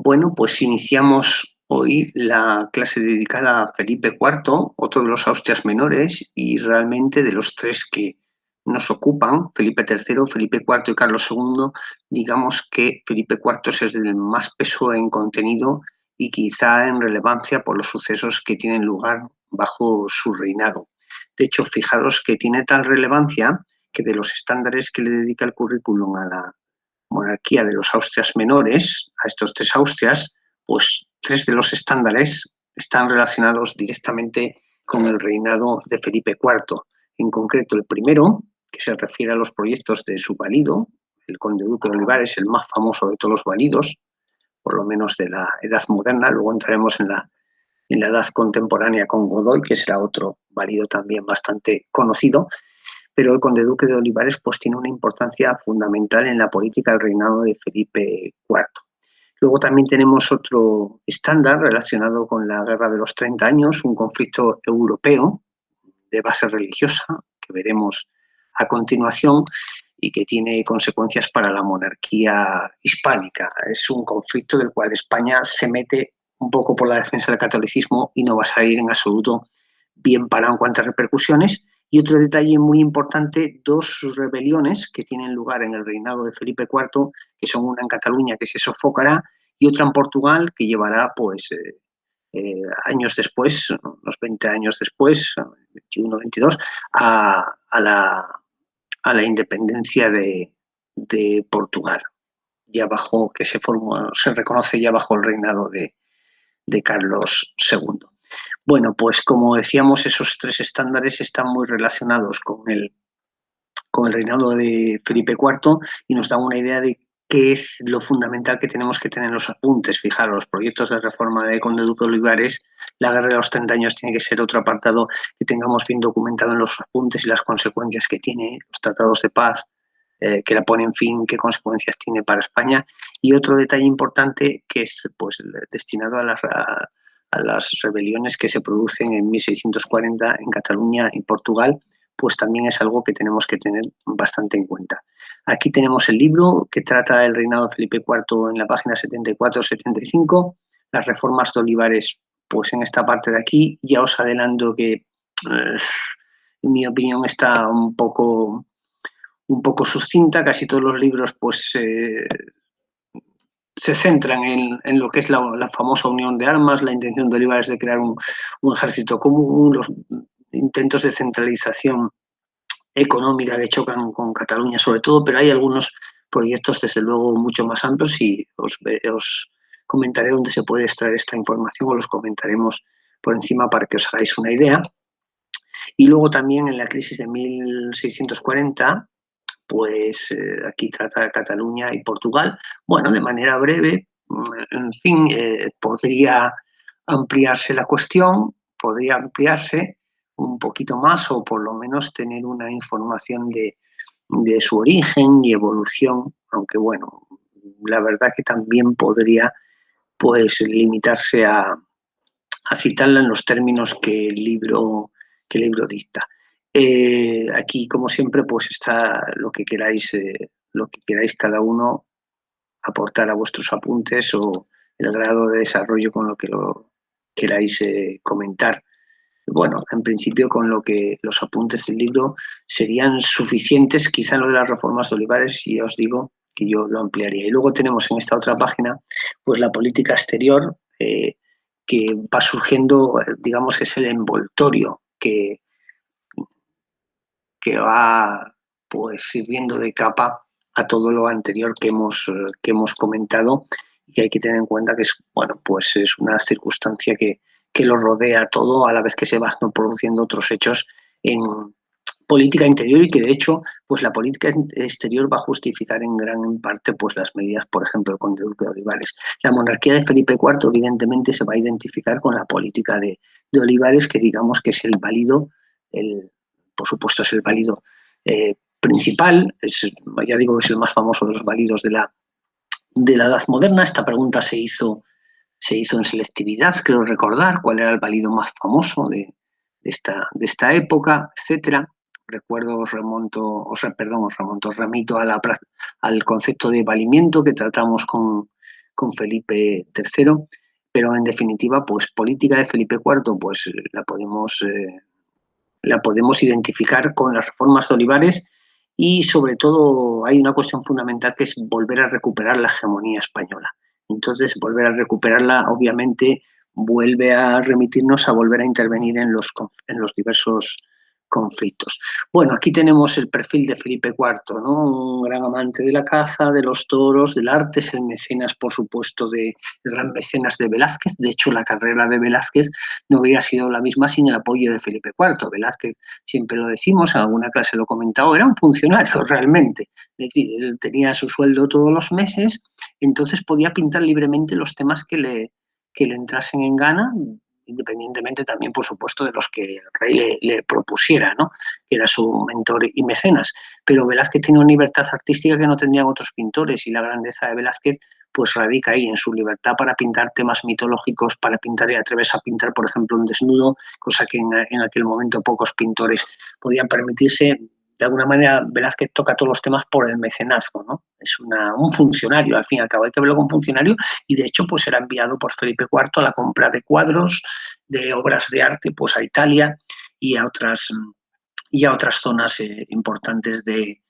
Bueno, pues iniciamos hoy la clase dedicada a Felipe IV, otro de los Austrias menores, y realmente de los tres que nos ocupan, Felipe III, Felipe IV y Carlos II, digamos que Felipe IV es el más peso en contenido y quizá en relevancia por los sucesos que tienen lugar bajo su reinado. De hecho, fijaros que tiene tal relevancia que de los estándares que le dedica el currículum a la monarquía de los Austrias menores, a estos tres Austrias, pues tres de los estándares están relacionados directamente con el reinado de Felipe IV. En concreto, el primero, que se refiere a los proyectos de su valido, el conde duque de Olivares, el más famoso de todos los validos, por lo menos de la edad moderna. Luego entraremos en la edad contemporánea con Godoy, que será otro valido también bastante conocido, pero el conde duque de Olivares pues tiene una importancia fundamental en la política del reinado de Felipe IV. Luego también tenemos otro estándar relacionado con la Guerra de los 30 años, un conflicto europeo de base religiosa que veremos a continuación y que tiene consecuencias para la monarquía hispánica. Es un conflicto del cual España se mete un poco por la defensa del catolicismo y no va a salir en absoluto bien parado en cuanto a repercusiones. Y otro detalle muy importante, dos rebeliones que tienen lugar en el reinado de Felipe IV, que son una en Cataluña que se sofocará y otra en Portugal que llevará pues años después, unos 20 años después, 21, 22, a la independencia de Portugal, ya bajo que se reconoce ya bajo el reinado de Carlos II. Bueno, pues como decíamos, esos tres estándares están muy relacionados con el reinado de Felipe IV y nos dan una idea de qué es lo fundamental que tenemos que tener en los apuntes. Fijaros, los proyectos de reforma de Conde Duque de Olivares, la guerra de los 30 años tiene que ser otro apartado que tengamos bien documentado en los apuntes y las consecuencias que tiene, los tratados de paz, que la ponen fin, qué consecuencias tiene para España. Y otro detalle importante que es pues, destinado a las rebeliones que se producen en 1640 en Cataluña y Portugal, pues también es algo que tenemos que tener bastante en cuenta. Aquí tenemos el libro que trata del reinado de Felipe IV en la página 74-75, las reformas de Olivares, pues en esta parte de aquí. Ya os adelanto que, en mi opinión, está un poco sucinta. Casi todos los libros pues se centran en lo que es la famosa unión de armas, la intención de Olivares de crear un ejército común, los intentos de centralización económica que chocan con Cataluña sobre todo, pero hay algunos proyectos desde luego mucho más amplios y os comentaré dónde se puede extraer esta información, o los comentaremos por encima para que os hagáis una idea. Y luego también en la crisis de 1640, pues aquí trata Cataluña y Portugal. Bueno, de manera breve, en fin, podría ampliarse la cuestión, podría ampliarse un poquito más o por lo menos tener una información de su origen y evolución, aunque bueno, la verdad que también podría pues limitarse a citarla en los términos que el libro dicta. Aquí, como siempre, pues está lo que queráis cada uno aportar a vuestros apuntes o el grado de desarrollo con lo que lo queráis comentar. Bueno, en principio con lo que los apuntes del libro serían suficientes, quizá en lo de las reformas de Olivares, y ya os digo que yo lo ampliaría. Y luego tenemos en esta otra página pues la política exterior, que va surgiendo, digamos, es el envoltorio que va pues sirviendo de capa a todo lo anterior que hemos comentado, y que hay que tener en cuenta que es, bueno, pues es una circunstancia que lo rodea todo, a la vez que se van produciendo otros hechos en política interior, y que de hecho pues la política exterior va a justificar en gran parte pues las medidas, por ejemplo, del conde duque de Olivares. La monarquía de Felipe IV evidentemente se va a identificar con la política de Olivares, que digamos que es el válido, por supuesto es el válido principal, ya digo que es el más famoso de los válidos de la edad moderna. Esta pregunta se hizo en selectividad, creo recordar, cuál era el válido más famoso de esta época, etcétera. Recuerdo, os remito al concepto de valimiento que tratamos con con Felipe III, pero en definitiva, pues política de Felipe IV, pues la podemos identificar con las reformas de Olivares y sobre todo hay una cuestión fundamental que es volver a recuperar la hegemonía española. Entonces, volver a recuperarla, obviamente, vuelve a remitirnos a volver a intervenir en los diversos conflictos. Bueno, aquí tenemos el perfil de Felipe IV, ¿no? Un gran amante de la caza, de los toros, del arte, es el mecenas, por supuesto, el gran mecenas de Velázquez. De hecho, la carrera de Velázquez no hubiera sido la misma sin el apoyo de Felipe IV. Velázquez, siempre lo decimos, en alguna clase lo he comentado, era un funcionario realmente. Es decir, él tenía su sueldo todos los meses, entonces podía pintar libremente los temas que le entrasen en gana, independientemente también, por supuesto, de los que el rey le propusiera, ¿no? Que era su mentor y mecenas. Pero Velázquez tiene una libertad artística que no tendrían otros pintores, y la grandeza de Velázquez pues radica ahí en su libertad para pintar temas mitológicos, para pintar y atreverse a pintar, por ejemplo, un desnudo, cosa que en aquel momento pocos pintores podían permitirse. De alguna manera, Velázquez toca todos los temas por el mecenazgo, ¿no? Es un funcionario, al fin y al cabo, hay que verlo como un funcionario, y de hecho pues era enviado por Felipe IV a la compra de cuadros, de obras de arte, pues a Italia y a otras zonas importantes de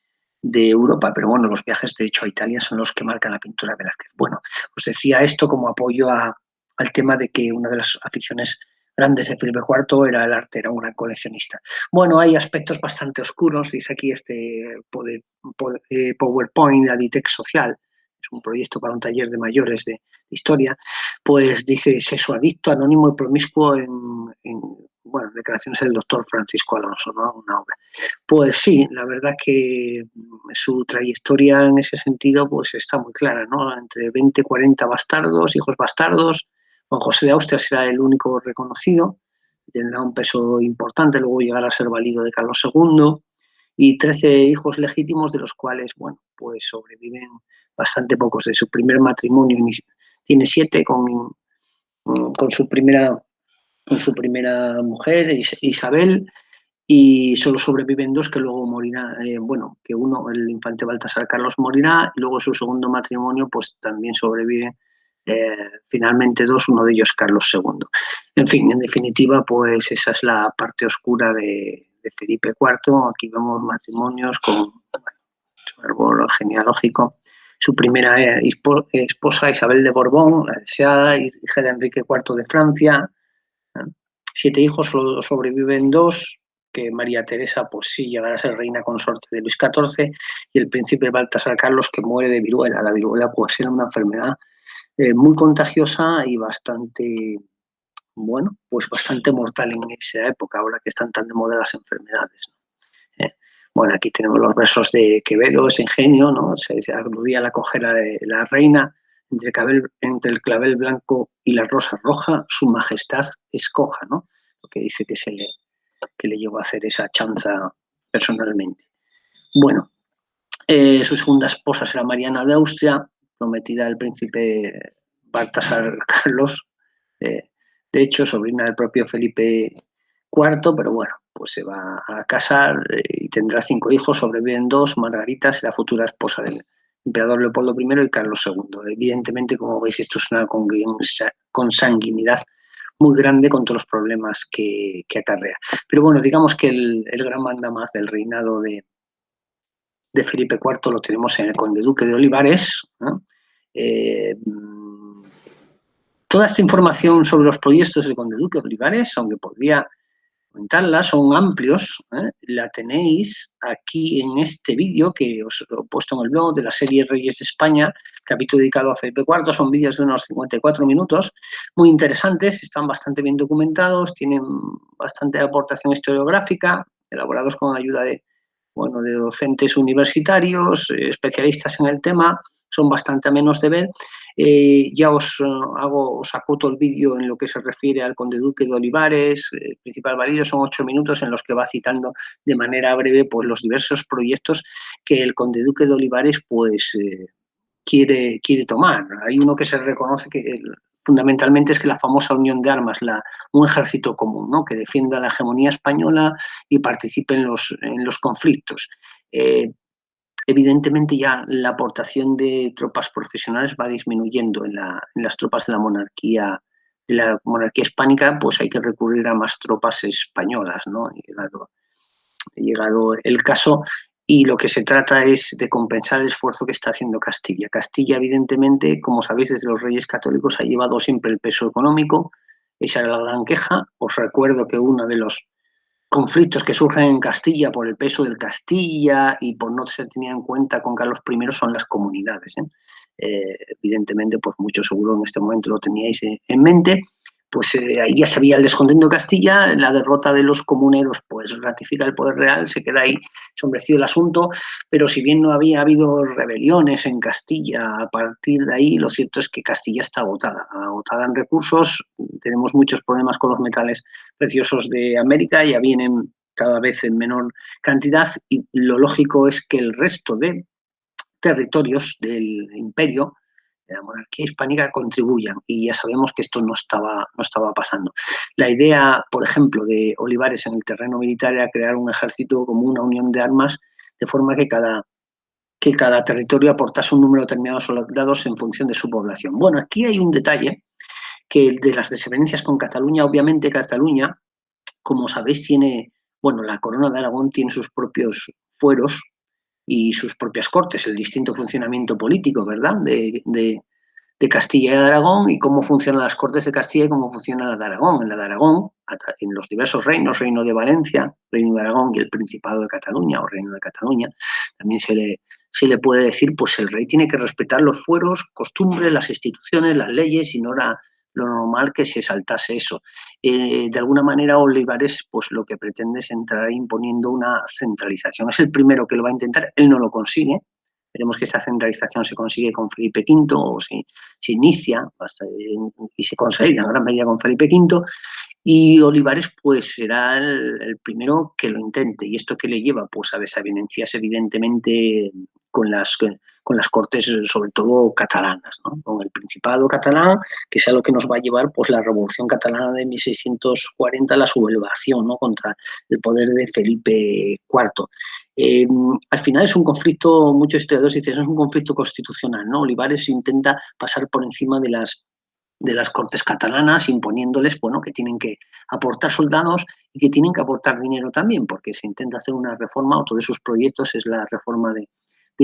Europa, pero bueno, los viajes de hecho a Italia son los que marcan la pintura de Velázquez. Bueno, os decía esto como apoyo al tema de que una de las aficiones grandes de Felipe IV era el arte, era una coleccionista. Bueno, hay aspectos bastante oscuros, dice aquí este PowerPoint de Aditec Social, es un proyecto para un taller de mayores de historia, pues dice sexoadicto, anónimo y promiscuo bueno, declaraciones del doctor Francisco Alonso, ¿no? Una obra. Pues sí, la verdad que su trayectoria en ese sentido pues está muy clara, ¿no? Entre 20 y 40 bastardos, hijos bastardos. Juan José de Austria será el único reconocido, tendrá un peso importante, luego llegará a ser valido de Carlos II, y 13 hijos legítimos, de los cuales, bueno, pues sobreviven bastante pocos. De su primer matrimonio tiene 7 con su primera mujer, Isabel, y solo sobreviven 2 que luego morirá, bueno, que uno, el infante Baltasar Carlos, morirá, y luego su segundo matrimonio pues también sobrevive finalmente 2, uno de ellos Carlos II. En fin, en definitiva, pues esa es la parte oscura de Felipe IV. Aquí vemos matrimonios con su árbol genealógico. Su primera esposa, Isabel de Borbón, la deseada, hija de Enrique IV de Francia. 7 hijos, solo sobreviven 2, que María Teresa, pues sí, llegará a ser reina consorte de Luis XIV, y el príncipe Baltasar Carlos, que muere de viruela. La viruela pues era una enfermedad muy contagiosa y bastante, bueno, pues bastante mortal en esa época, ahora que están tan de moda las enfermedades, ¿no? Bueno, aquí tenemos los versos de Quevedo, ese ingenio, ¿no? Se aludía a la cojera de la reina, entre el clavel blanco y la rosa roja, su majestad escoja, ¿no? Lo que dice que le llevó a hacer esa chanza personalmente. Bueno, su segunda esposa será Mariana de Austria, prometida del príncipe Baltasar Carlos, de hecho, sobrina del propio Felipe IV, pero bueno, pues se va a casar y tendrá 5 hijos, sobreviven 2, Margarita será futura esposa del emperador Leopoldo I y Carlos II. Evidentemente, como veis, esto es una consanguinidad muy grande con todos los problemas que acarrea. Pero bueno, digamos que el gran mandamás del reinado de Felipe IV lo tenemos en el conde duque de Olivares, ¿no? Toda esta información sobre los proyectos del conde duque de Olivares, aunque podría comentarla, son amplios, la tenéis aquí en este vídeo que os he puesto en el blog de la serie Reyes de España, capítulo dedicado a Felipe IV. Son vídeos de unos 54 minutos, muy interesantes, están bastante bien documentados, tienen bastante aportación historiográfica, elaborados con ayuda de docentes universitarios, especialistas en el tema, son bastante amenos de ver. Ya os acoto el vídeo en lo que se refiere al conde duque de Olivares. El principal valido son 8 minutos en los que va citando de manera breve pues los diversos proyectos que el conde duque de Olivares pues quiere tomar. Hay uno que se reconoce que fundamentalmente es que la famosa unión de armas, un ejército común, ¿no? Que defienda la hegemonía española y participe en los conflictos. evidentemente ya la aportación de tropas profesionales va disminuyendo en las tropas de la monarquía hispánica, pues hay que recurrir a más tropas españolas, ¿no? Llegado el caso, y lo que se trata es de compensar el esfuerzo que está haciendo Castilla. Castilla, evidentemente, como sabéis, desde los Reyes Católicos ha llevado siempre el peso económico, esa era la gran queja. Os recuerdo que uno de los conflictos que surgen en Castilla por el peso del Castilla y por no ser tenido en cuenta con Carlos I son las comunidades. Evidentemente, pues muchos seguro en este momento lo teníais en mente. Pues ahí ya se veía el descontento de Castilla, la derrota de los comuneros pues ratifica el poder real, se queda ahí sombrecido el asunto, pero si bien no había habido rebeliones en Castilla a partir de ahí, lo cierto es que Castilla está agotada en recursos, tenemos muchos problemas con los metales preciosos de América, ya vienen cada vez en menor cantidad y lo lógico es que el resto de territorios del imperio, de la monarquía hispánica, contribuyan y ya sabemos que esto no estaba pasando. La idea, por ejemplo, de Olivares en el terreno militar era crear un ejército como una unión de armas de forma que cada territorio aportase un número determinado de soldados en función de su población. Bueno, aquí hay un detalle que de las desavenencias con Cataluña, obviamente Cataluña, como sabéis, tiene, bueno, la Corona de Aragón tiene sus propios fueros y sus propias cortes, el distinto funcionamiento político, ¿verdad?, de Castilla y de Aragón, y cómo funcionan las cortes de Castilla y cómo funciona la de Aragón. En la de Aragón, en los diversos reinos, Reino de Valencia, Reino de Aragón y el Principado de Cataluña o Reino de Cataluña, también se le puede decir, pues el rey tiene que respetar los fueros, costumbres, las instituciones, las leyes, y no era lo normal que se saltase eso. De alguna manera, Olivares, pues lo que pretende es entrar imponiendo una centralización. Es el primero que lo va a intentar, él no lo consigue. Veremos que esta centralización se consigue con Felipe V o se inicia y se consigue en gran medida con Felipe V, y Olivares pues será el primero que lo intente. ¿Y esto qué le lleva? Pues a desavenencias evidentemente con las cortes, sobre todo catalanas, ¿no? Con el Principado catalán, que es a lo que nos va a llevar pues la Revolución Catalana de 1640, la sublevación, ¿no?, contra el poder de Felipe IV. Al final es un conflicto, muchos historiadores dicen, es un conflicto constitucional, ¿no? Olivares intenta pasar por encima de las cortes catalanas, imponiéndoles, bueno, que tienen que aportar soldados y que tienen que aportar dinero también, porque se intenta hacer una reforma. Otro de sus proyectos es la reforma de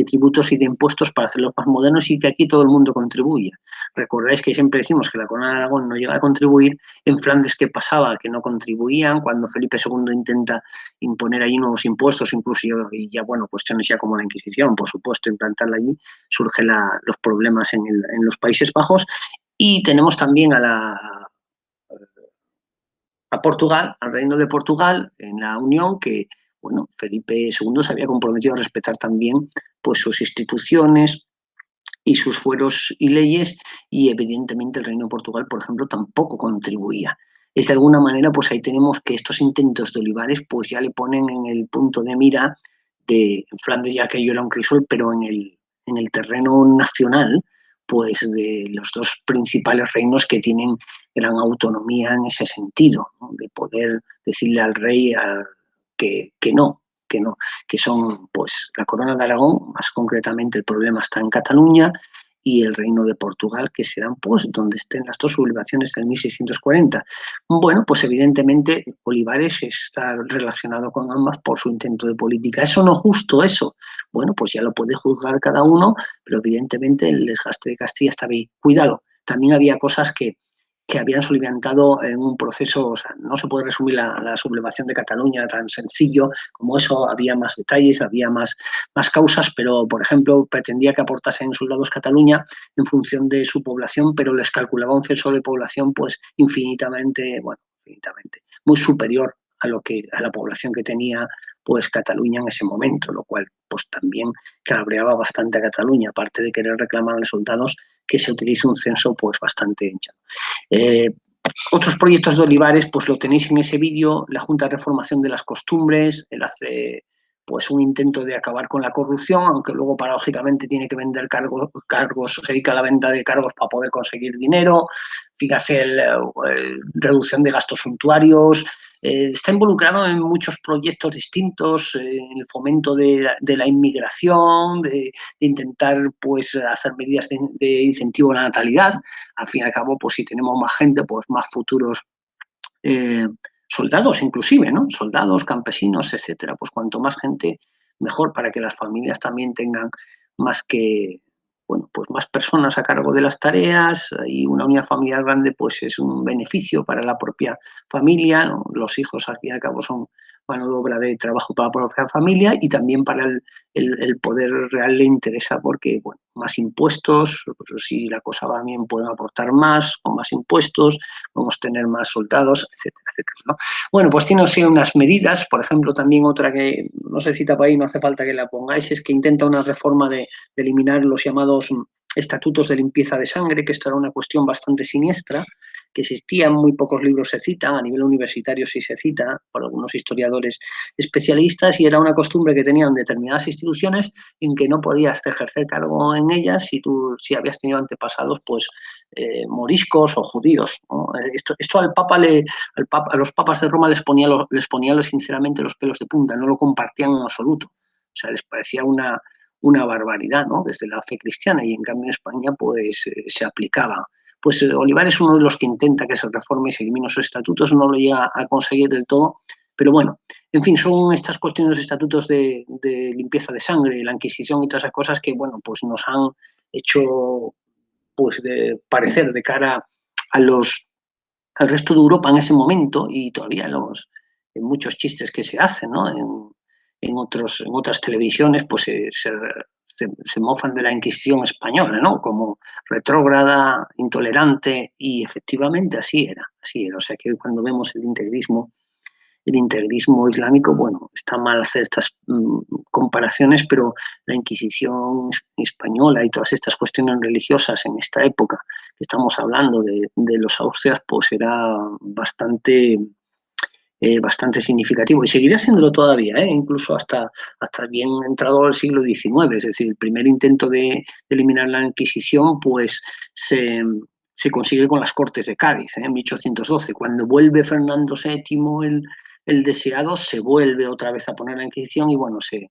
tributos y de impuestos para hacerlos más modernos y que aquí todo el mundo contribuya. Recordáis que siempre decimos que la Corona de Aragón no llega a contribuir. En Flandes, ¿qué pasaba? Que no contribuían. Cuando Felipe II intenta imponer allí nuevos impuestos, incluso y ya, bueno, cuestiones ya como la Inquisición, por supuesto, implantarla allí, surgen los problemas en los Países Bajos. Y tenemos también a Portugal, al Reino de Portugal, en la Unión, que, bueno, Felipe II se había comprometido a respetar también pues sus instituciones y sus fueros y leyes, y evidentemente el Reino de Portugal, por ejemplo, tampoco contribuía. Es de alguna manera, pues ahí tenemos que estos intentos de Olivares pues ya le ponen en el punto de mira de Flandes, ya que aquello era un crisol, pero en el terreno nacional, pues de los dos principales reinos que tienen gran autonomía en ese sentido, ¿no?, de poder decirle al rey que no, que son pues la Corona de Aragón, más concretamente el problema está en Cataluña, y el Reino de Portugal, que serán pues donde estén las dos sublevaciones del 1640. Bueno, pues evidentemente Olivares está relacionado con ambas por su intento de política. ¿Eso no justo eso? Bueno, pues ya lo puede juzgar cada uno, pero evidentemente el desgaste de Castilla estaba ahí. Cuidado, también había cosas que habían soliviantado en un proceso. O sea, no se puede resumir la sublevación de Cataluña tan sencillo como eso. Había más detalles, había más causas, pero, por ejemplo, pretendía que aportasen soldados Cataluña en función de su población, pero les calculaba un censo de población pues infinitamente, muy superior a la población que tenía pues Cataluña en ese momento, lo cual pues también cabreaba bastante a Cataluña, aparte de querer reclamar a los soldados que se utilice un censo pues bastante hinchado. Otros proyectos de Olivares, pues lo tenéis en ese vídeo: la Junta de Reformación de las Costumbres. Él hace pues un intento de acabar con la corrupción, aunque luego paradójicamente tiene que vender cargos, se dedica a la venta de cargos para poder conseguir dinero. Fíjate, reducción de gastos suntuarios, está involucrado en muchos proyectos distintos, en el fomento de la inmigración, de intentar pues hacer medidas de incentivo a la natalidad. Al fin y al cabo, pues si tenemos más gente, pues más futuros soldados inclusive, ¿no? Soldados, campesinos, etcétera. Pues cuanto más gente, mejor para que las familias también tengan más que, bueno, pues más personas a cargo de las tareas, y una unidad familiar grande pues es un beneficio para la propia familia, ¿no? Los hijos al fin y al cabo son mano de obra de trabajo para la propia familia, y también para el poder real le interesa porque, bueno, más impuestos, pues si la cosa va bien pueden aportar más, con más impuestos, podemos tener más soldados, etcétera, etcétera, ¿no? Bueno, pues tiene así unas medidas, por ejemplo, también otra que no se cita por ahí, no hace falta que la pongáis, es que intenta una reforma de eliminar los llamados estatutos de limpieza de sangre, que esto era una cuestión bastante siniestra, que existían, muy pocos libros se citan, a nivel universitario sí se cita por algunos historiadores especialistas, y era una costumbre que tenían determinadas instituciones en que no podías ejercer cargo en ellas si habías tenido antepasados pues moriscos o judíos, ¿no? Esto a los papas de Roma les ponía sinceramente los pelos de punta, no lo compartían en absoluto. O sea, les parecía una barbaridad, ¿no? Desde la fe cristiana, y en cambio en España pues se aplicaba. Pues Olivares es uno de los que intenta que se reforme y se eliminen sus estatutos, no lo llega a conseguir del todo, pero bueno, en fin, son estas cuestiones de estatutos de limpieza de sangre, la Inquisición y todas esas cosas que, bueno, pues nos han hecho pues de parecer de cara a al resto de Europa en ese momento, y todavía en muchos chistes que se hacen, ¿no? En otras televisiones, pues se mofan de la Inquisición española, ¿no? Como retrógrada, intolerante, y efectivamente así era, así era. O sea que cuando vemos el integrismo islámico, bueno, está mal hacer estas comparaciones, pero la Inquisición española y todas estas cuestiones religiosas en esta época que estamos hablando de los Austrias, pues era bastante significativo, y seguirá haciéndolo todavía, incluso hasta bien entrado al siglo XIX. Es decir, el primer intento de eliminar la Inquisición pues se consigue con las Cortes de Cádiz, en 1812. Cuando vuelve Fernando VII, el deseado, se vuelve otra vez a poner la Inquisición, y bueno, se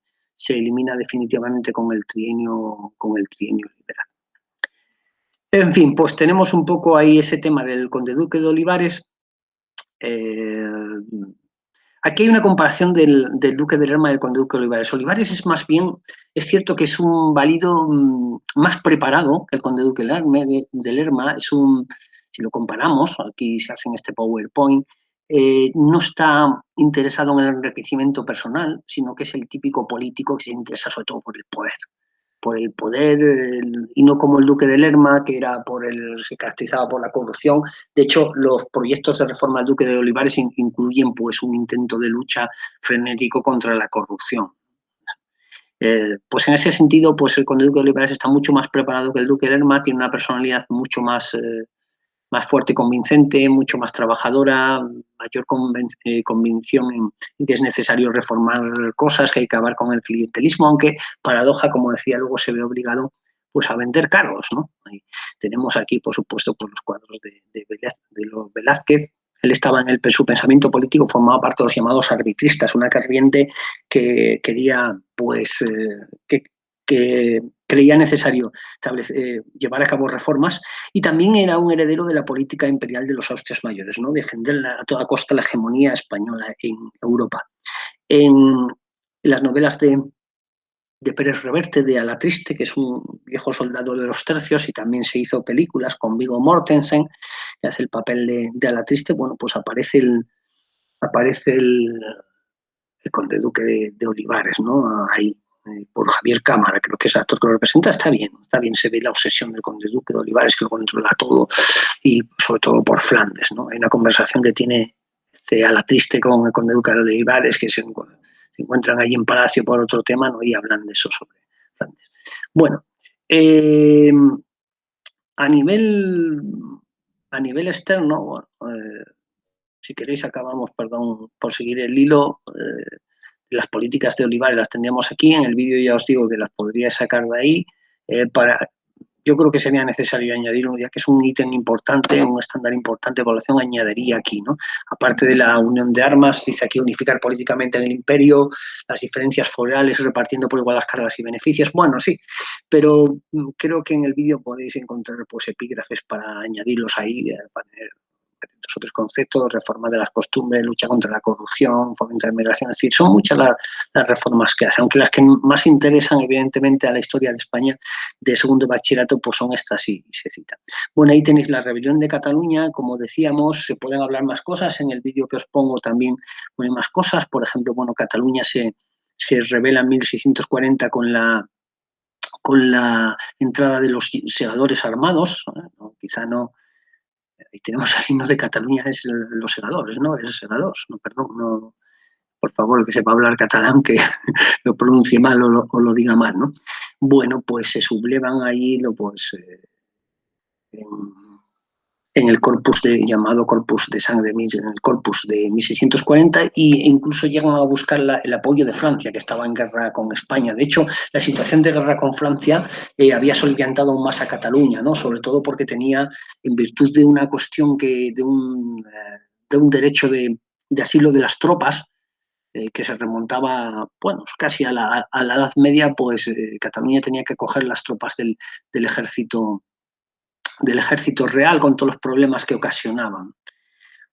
elimina definitivamente con el trienio liberal. En fin, pues tenemos un poco ahí ese tema del conde-duque de Olivares. Aquí hay una comparación del duque de Lerma y del conde duque de Olivares. Olivares es más bien, es cierto que es un válido más preparado que el conde duque de Lerma. Si lo comparamos, aquí se hace en este PowerPoint, no está interesado en el enriquecimiento personal, sino que es el típico político que se interesa sobre todo por el poder, y no como el duque de Lerma, que se caracterizaba por la corrupción. De hecho, los proyectos de reforma del duque de Olivares incluyen pues un intento de lucha frenético contra la corrupción. Pues en ese sentido, pues el conde duque de Olivares está mucho más preparado que el duque de Lerma, tiene una personalidad mucho más fuerte y convincente, mucho más trabajadora, mayor convicción en que es necesario reformar cosas, que hay que acabar con el clientelismo, aunque, paradoja, como decía, luego se ve obligado pues a vender cargos, ¿no? Tenemos aquí, por supuesto, pues, los cuadros de los Velázquez. Él estaba su pensamiento político formaba parte de los llamados arbitristas, una corriente que quería, pues, que creía necesario llevar a cabo reformas, y también era un heredero de la política imperial de los Austrias mayores, ¿no? Defender a toda costa la hegemonía española en Europa. En las novelas de Pérez Reverte, de Alatriste, que es un viejo soldado de los tercios, y también se hizo películas con Viggo Mortensen, que hace el papel de Alatriste. Bueno, pues aparece el conde duque de Olivares, ¿no? Ahí, por Javier Cámara, creo que es el actor que lo representa. Está bien, se ve la obsesión del conde duque de Olivares, que lo controla todo, y sobre todo por Flandes, ¿no? Hay una conversación que tiene Alatriste con el conde duque de Olivares, que se encuentran allí en Palacio por otro tema, ¿no? Y hablan de eso sobre Flandes. Bueno, a nivel externo, bueno, si queréis acabamos, perdón, por seguir el hilo. Las políticas de Olivares las tendríamos aquí, en el vídeo ya os digo que las podría sacar de ahí. yo creo que sería necesario añadirlo, ya que es un ítem importante, un estándar importante de población, añadiría aquí, ¿no? Aparte de la unión de armas, dice aquí unificar políticamente en el imperio, las diferencias forales, repartiendo por igual las cargas y beneficios. Bueno, sí, pero creo que en el vídeo podéis encontrar pues epígrafes para añadirlos ahí, para los otros conceptos, reforma de las costumbres, lucha contra la corrupción, fomento de la migración, es decir, son muchas las reformas que hace, aunque las que más interesan evidentemente a la historia de España de segundo bachillerato pues son estas y se citan. Bueno, ahí tenéis la rebelión de Cataluña, como decíamos, se pueden hablar más cosas, en el vídeo que os pongo también ponen más cosas, por ejemplo, bueno, Cataluña se rebela en 1640 con la entrada de los segadores armados, ¿no? Quizá no, ahí tenemos al himno de Cataluña, es los segadores, ¿no? El segadors, no, perdón, no, por favor, que sepa hablar catalán, que lo pronuncie mal o lo diga mal, ¿no? Bueno, pues se sublevan ahí en el corpus llamado Corpus de Sangre, en el Corpus de 1640, e incluso llegan a buscar el apoyo de Francia, que estaba en guerra con España. De hecho, la situación de guerra con Francia había soliviantado aún más a Cataluña, ¿no? Sobre todo porque tenía, en virtud de una cuestión de un derecho de asilo de las tropas, que se remontaba, bueno, casi a la Edad Media, pues Cataluña tenía que acoger las tropas del ejército real con todos los problemas que ocasionaban.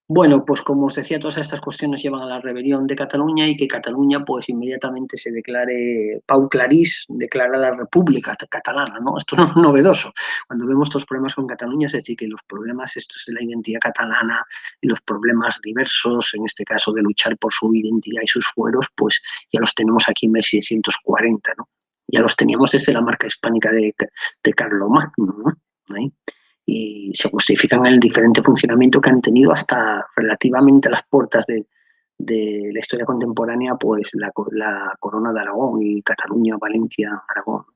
Bueno, pues como os decía, todas estas cuestiones llevan a la rebelión de Cataluña y que Cataluña pues inmediatamente se declare, Pau Clarís declara la República Catalana, ¿no? Esto no es novedoso. Cuando vemos estos problemas con Cataluña, es decir, que los problemas estos de la identidad catalana y los problemas diversos, en este caso de luchar por su identidad y sus fueros, pues ya los tenemos aquí en 1640, ¿no? Ya los teníamos desde la marca hispánica de Carlomagno, ¿no? ¿Ahí? Y se justifican en el diferente funcionamiento que han tenido hasta relativamente a las puertas de la historia contemporánea, pues la Corona de Aragón y Cataluña, Valencia, Aragón.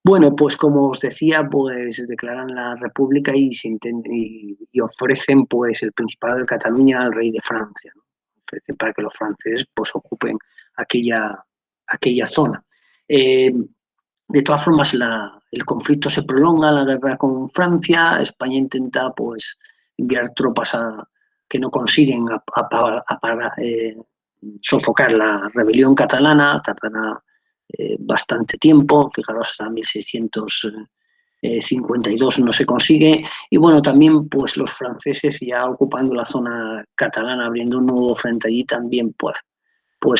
Bueno, pues como os decía, pues declaran la República y ofrecen pues el Principado de Cataluña al rey de Francia, ¿no? Ofrecen para que los franceses pues ocupen aquella zona. De todas formas, el conflicto se prolonga, la guerra con Francia, España intenta pues enviar tropas que no consiguen sofocar la rebelión catalana, tardará bastante tiempo, fijaros, hasta 1652 no se consigue, y bueno, también pues los franceses ya ocupando la zona catalana, abriendo un nuevo frente allí también pues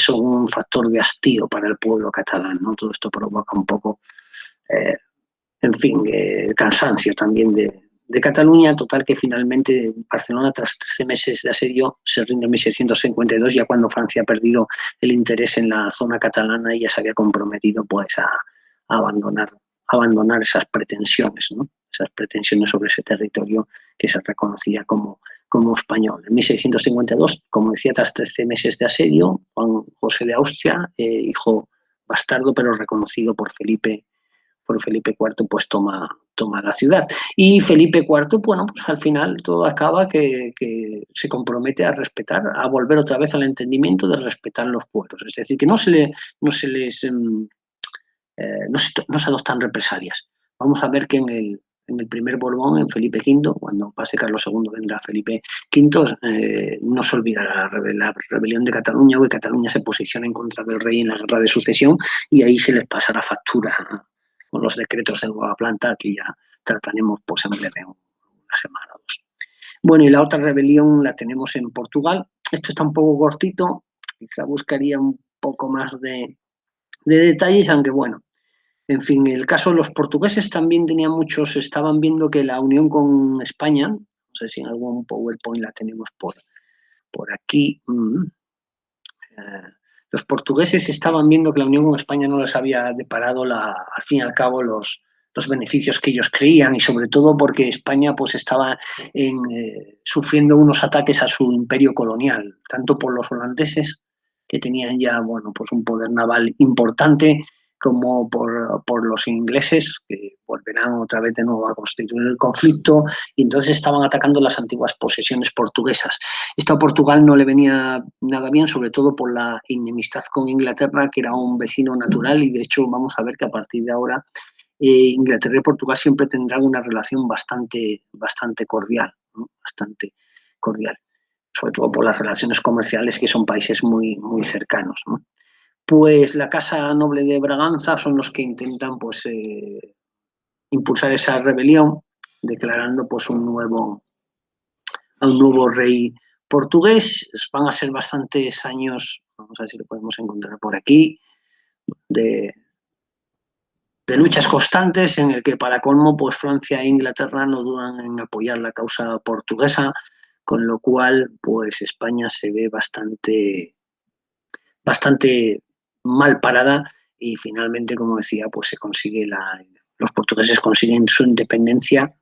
son un factor de hastío para el pueblo catalán, ¿no? Todo esto provoca un poco en fin, cansancio también de Cataluña, total que finalmente Barcelona, tras 13 meses de asedio, se rinde en 1652, ya cuando Francia ha perdido el interés en la zona catalana y ya se había comprometido pues a abandonar esas pretensiones, ¿no? Esas pretensiones sobre ese territorio que se reconocía como español. En 1652, como decía, tras 13 meses de asedio, Juan José de Austria, hijo bastardo pero reconocido por Felipe IV, pues toma la ciudad. Y Felipe IV, bueno, pues al final todo acaba que se compromete a respetar, a volver otra vez al entendimiento de respetar los fueros. Es decir, que no se adoptan represalias. Vamos a ver que en el primer Borbón, en Felipe V, cuando pase Carlos II, vendrá Felipe V, no se olvidará la rebelión de Cataluña, o que Cataluña se posiciona en contra del rey en la guerra de sucesión, y ahí se les pasará factura con los decretos de nueva planta, que ya trataremos pues, en breve, una semana o dos. Bueno, y la otra rebelión la tenemos en Portugal. Esto está un poco cortito, quizá buscaría un poco más de detalles, aunque bueno, en fin, el caso de los portugueses también tenían muchos, estaban viendo que la unión con España, no sé si en algún PowerPoint la tenemos por aquí, los portugueses estaban viendo que la unión con España no les había deparado al fin y al cabo los beneficios que ellos creían, y sobre todo porque España pues estaba sufriendo unos ataques a su imperio colonial, tanto por los holandeses, que tenían ya bueno, pues un poder naval importante, como por los ingleses, que volverán otra vez de nuevo a constituir el conflicto, y entonces estaban atacando las antiguas posesiones portuguesas. Esto a Portugal no le venía nada bien, sobre todo por la enemistad con Inglaterra, que era un vecino natural, y de hecho vamos a ver que a partir de ahora Inglaterra y Portugal siempre tendrán una relación bastante cordial, ¿no? Bastante cordial, sobre todo por las relaciones comerciales, que son países muy cercanos, ¿no? Pues la Casa Noble de Braganza son los que intentan pues, impulsar esa rebelión, declarando pues, a un nuevo rey portugués. Van a ser bastantes años, vamos a ver si lo podemos encontrar por aquí, de luchas constantes, en el que para colmo pues Francia e Inglaterra no dudan en apoyar la causa portuguesa, con lo cual pues España se ve bastante mal parada y finalmente, como decía, pues se consigue los portugueses consiguen su independencia,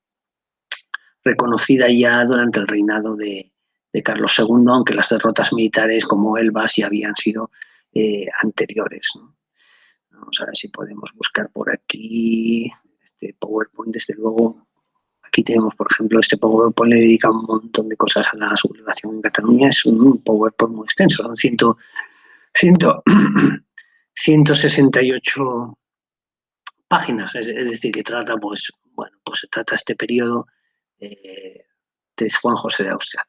reconocida ya durante el reinado de Carlos II, aunque las derrotas militares como Elbas ya habían sido anteriores, ¿no? Vamos a ver si podemos buscar por aquí este PowerPoint. Desde luego, aquí tenemos, por ejemplo, este PowerPoint le dedica un montón de cosas a la sublevación en Cataluña. Es un PowerPoint muy extenso, son 168 páginas, es decir, que trata, pues, bueno, pues se trata este periodo de Juan José de Austria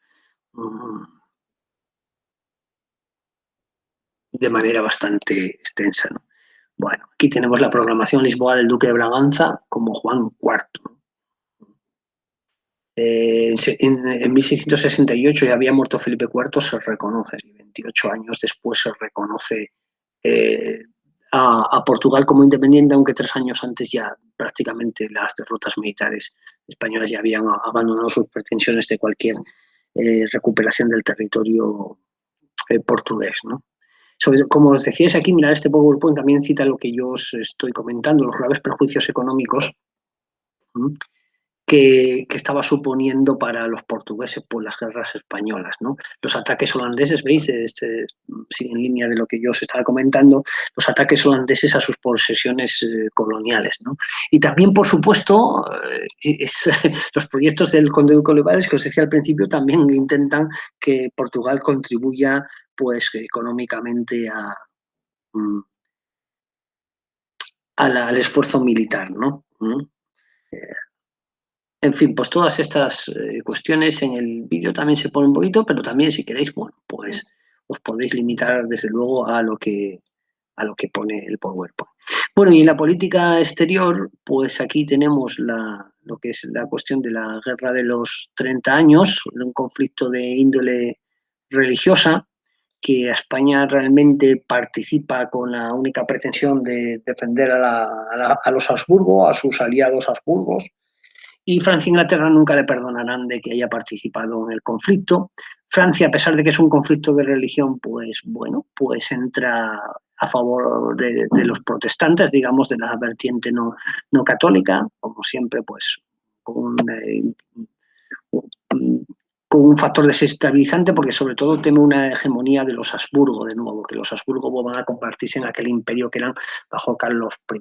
de manera bastante extensa, ¿no? Bueno, aquí tenemos la proclamación Lisboa del Duque de Braganza como Juan IV. En 1668 ya había muerto Felipe IV, se reconoce, y 28 años después se reconoce eh, a Portugal como independiente, aunque 3 años antes ya prácticamente las derrotas militares españolas ya habían abandonado sus pretensiones de cualquier recuperación del territorio portugués, ¿no? Como os decíais aquí, mirar este PowerPoint también cita lo que yo os estoy comentando, los graves perjuicios económicos que estaba suponiendo para los portugueses por las guerras españolas, ¿no? Los ataques holandeses, ¿veis? Sigue en línea de lo que yo os estaba comentando, los ataques holandeses a sus posesiones coloniales, ¿no? Y también, por supuesto, los proyectos del conde Duque Olivares, que os decía al principio, también intentan que Portugal contribuya pues económicamente al esfuerzo militar, ¿no? En fin, pues todas estas cuestiones en el vídeo también se pone un poquito, pero también si queréis, bueno, pues os podéis limitar desde luego a lo que pone el PowerPoint. Bueno, y en la política exterior, pues aquí tenemos lo que es la cuestión de la guerra de los 30 años, un conflicto de índole religiosa, que España realmente participa con la única pretensión de defender a los Habsburgo, a sus aliados Habsburgos, y Francia e Inglaterra nunca le perdonarán de que haya participado en el conflicto. Francia, a pesar de que es un conflicto de religión, pues bueno, pues entra a favor de los protestantes, digamos, de la vertiente no católica, como siempre, pues con con un factor desestabilizante, porque sobre todo teme una hegemonía de los Habsburgo, de nuevo, que los Habsburgo van a convertirse en aquel imperio que eran bajo Carlos I.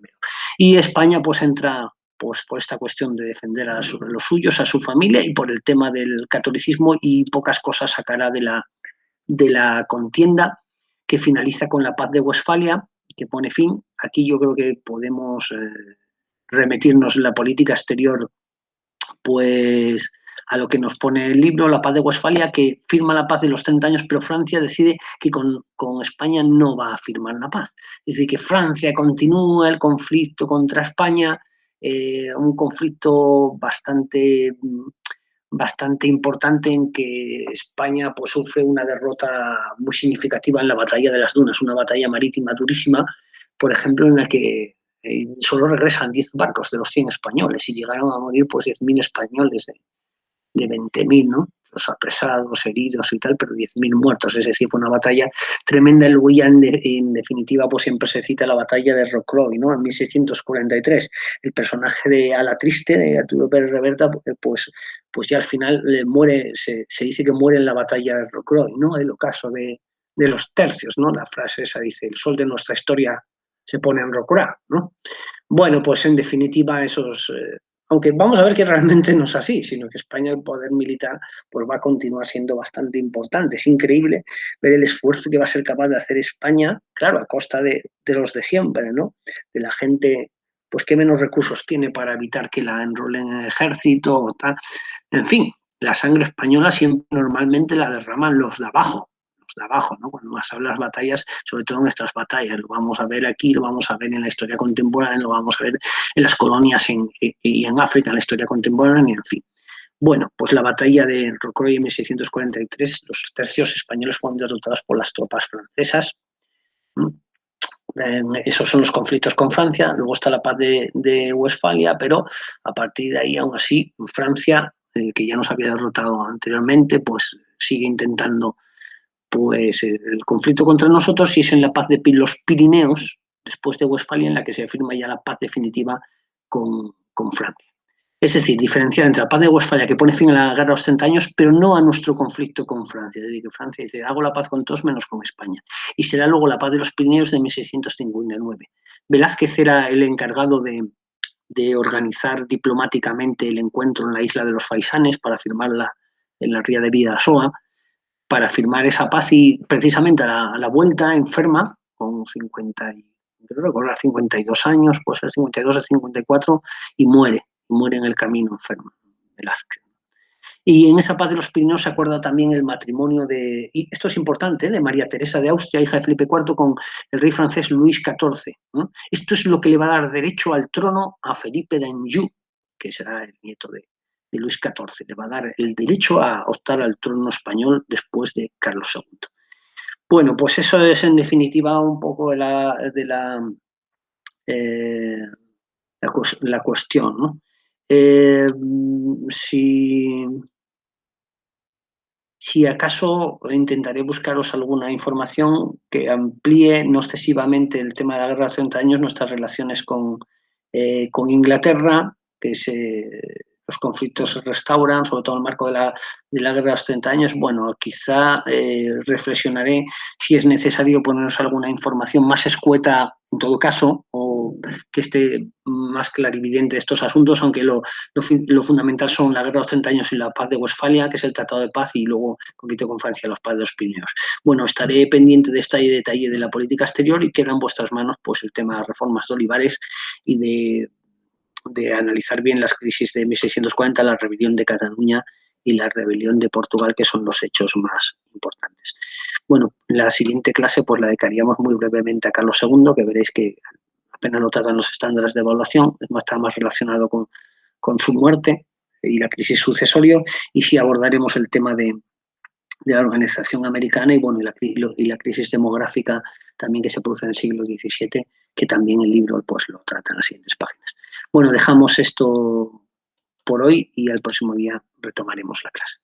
Y España pues entra pues por esta cuestión de defender a los suyos, a su familia, y por el tema del catolicismo, y pocas cosas sacará de la contienda, que finaliza con la paz de Westfalia, que pone fin. Aquí yo creo que podemos remitirnos en la política exterior pues a lo que nos pone el libro, la paz de Westfalia, que firma la paz de los 30 años, pero Francia decide que con España no va a firmar la paz. Es decir, que Francia continúa el conflicto contra España, un conflicto bastante importante, en que España pues sufre una derrota muy significativa en la batalla de las Dunas, una batalla marítima durísima, por ejemplo, en la que solo regresan 10 barcos de los 100 españoles, y llegaron a morir pues 10.000 españoles de 20.000, ¿no? Los apresados, heridos y tal, pero 10.000 muertos. Es decir, fue una batalla tremenda. Luego ya en definitiva pues siempre se cita la batalla de Rocroi, ¿no? En 1643. El personaje de Ala Triste, de Arturo Pérez Reverte, pues ya al final muere, se dice que muere en la batalla de Rocroi, ¿no? El ocaso de los tercios, ¿no? La frase esa dice: el sol de nuestra historia se pone en Rocroi, ¿no? Bueno, pues en definitiva aunque vamos a ver que realmente no es así, sino que España, el poder militar, pues va a continuar siendo bastante importante. Es increíble ver el esfuerzo que va a ser capaz de hacer España, claro, a costa de los de siempre, ¿no? De la gente pues qué menos recursos tiene para evitar que la enrolen en el ejército o tal. En fin, la sangre española siempre normalmente la derraman los de abajo, ¿no? Cuando más hablan las batallas, sobre todo en estas batallas, lo vamos a ver aquí, lo vamos a ver en la historia contemporánea, lo vamos a ver en las colonias y en África, en la historia contemporánea, en fin. Bueno, pues la batalla de Rocroi en 1643, los tercios españoles fueron derrotados por las tropas francesas. Esos son los conflictos con Francia. Luego está la paz de Westfalia, pero a partir de ahí, aún así, Francia, que ya nos había derrotado anteriormente, pues sigue intentando pues el conflicto contra nosotros, y es en la paz de los Pirineos, después de Westfalia, en la que se firma ya la paz definitiva con Francia. Es decir, diferenciar entre la paz de Westfalia, que pone fin a la guerra de los 30 años, pero no a nuestro conflicto con Francia. Es decir, que Francia dice, hago la paz con todos menos con España. Y será luego la paz de los Pirineos de 1659. Velázquez era el encargado de organizar diplomáticamente el encuentro en la isla de los Faisanes para firmarla en la ría de Bidasoa, para firmar esa paz, y precisamente a la vuelta enferma, con 50, creo recordar 52 años, puede ser 52 o 54, y muere en el camino enfermo, Velázquez. Y en esa paz de los Pirineos se acuerda también el matrimonio y esto es importante, de María Teresa de Austria, hija de Felipe IV, con el rey francés Luis XIV. ¿No? Esto es lo que le va a dar derecho al trono a Felipe d'Anjou, que será el nieto de Luis XIV. Le va a dar el derecho a optar al trono español después de Carlos II. Bueno, pues eso es en definitiva un poco la cuestión, ¿no? Si acaso intentaré buscaros alguna información que amplíe no excesivamente el tema de la guerra de los 30 años, nuestras relaciones con Inglaterra, que los conflictos se restauran, sobre todo en el marco de la guerra de los 30 años. Bueno, quizá reflexionaré si es necesario ponernos alguna información más escueta, en todo caso, o que esté más clarividente de estos asuntos, aunque lo fundamental son la guerra de los 30 años y la paz de Westfalia, que es el Tratado de Paz, y luego conflicto con Francia, los paz de los Pirineos. Bueno, estaré pendiente de este detalle de la política exterior, y queda en vuestras manos pues el tema de reformas de Olivares y de analizar bien las crisis de 1640, la rebelión de Cataluña y la rebelión de Portugal, que son los hechos más importantes. Bueno, la siguiente clase pues la dedicaríamos muy brevemente a Carlos II, que veréis que apenas lo tratan los estándares de evaluación, está más relacionado con su muerte y la crisis sucesoria, y sí abordaremos el tema de la organización americana y, bueno, y la crisis demográfica también que se produce en el siglo XVII, que también el libro pues lo trata en las siguientes páginas. Bueno, dejamos esto por hoy y al próximo día retomaremos la clase.